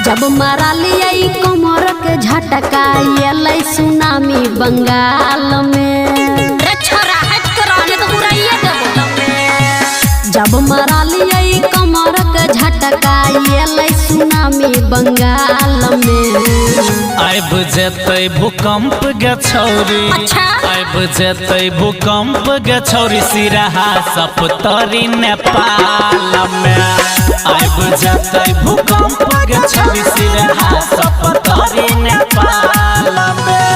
जब मारा लिया कमर के झटका ये सुनामी बंगाल में जब मारा लिया कमर के झटका ये सुनामी बंगाल में आइब जेतै भूकंप गे छौरी आइब जेतै भूकंप गे छौरी सिरहा सप्तरी नेपाल में आइब जेतै भूकंप गे छौरी सिरहा सप्तरी नेपाल में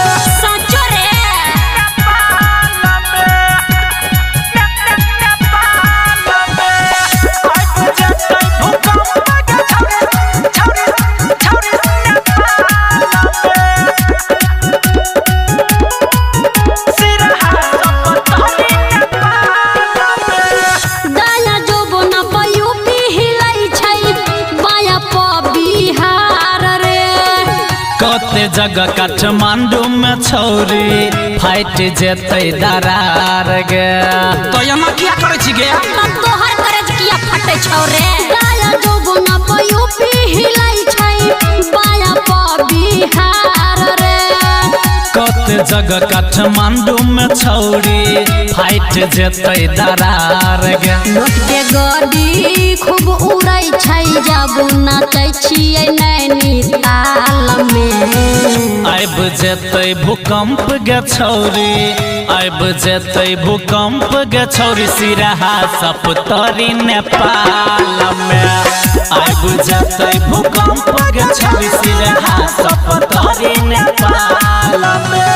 कते जगह काठमांडू में छौरी फाइट जेतै दरार गे तो यमा किया करे छी गे तोहर करज किया फटे छौरे गाया जोबना पे यूपी हिलाई छै बाया प बिहार रे कते जगह काठमांडू में छौरी फाइट जेतै दरार गे नोट के गडी खूब उड़ै छै जब नाचै छियै नैनीताल में आइब जेतै भूकंप गे छौरी आइब जेतै भूकंप गे छौरी सिरहा सप्तरी नेपाल में आइब जेतै भूकंप गे छौरी सिरहा सप्तरी नेपाल में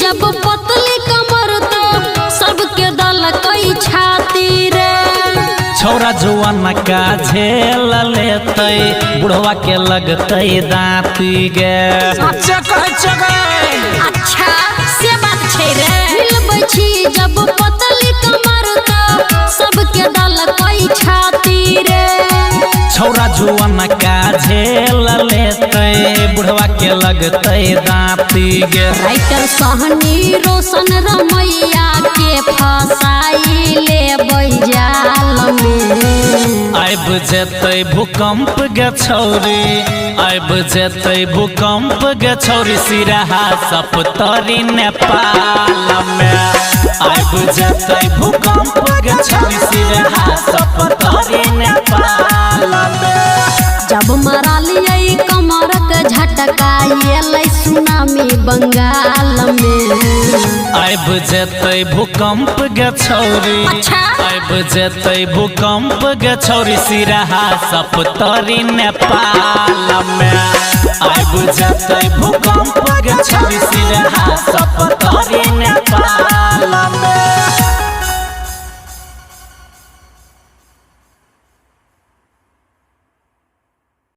जब पतली कमर तो सबके दल कई छाती रे छौरा जुआन का झेल लेतै बुढ़वा के लगतै दाँती गे अच्छा कहै छ गे अच्छा से बात छै रे हिलबै छी जब पतली कमर तो सबके दल कई छाती रे छौरा जुआन का झेल लेतै बुढ़वा के लगतै दाँती गे राइटर सहनी रोशन रमैया के फसाई ले बैजाल में आइब जेतै भूकंप गे छौरी आइब जेतै भूकंप गे छौरी सिरहा सप्तरी नेपाल में आइब जेतै भूकंप गे छौरी सिरहा सप्तरी नेपाल में जब मारा लिया कमर के झटका ये सुनामी बंगाल में आइब जेतै भूकंप गे छौरी आइब जेतै भूकंप गे छौरी सिरहा सप्तरी नेपाल में आइब जेतै भूकंप गे छौरी सिरहा सप्तरी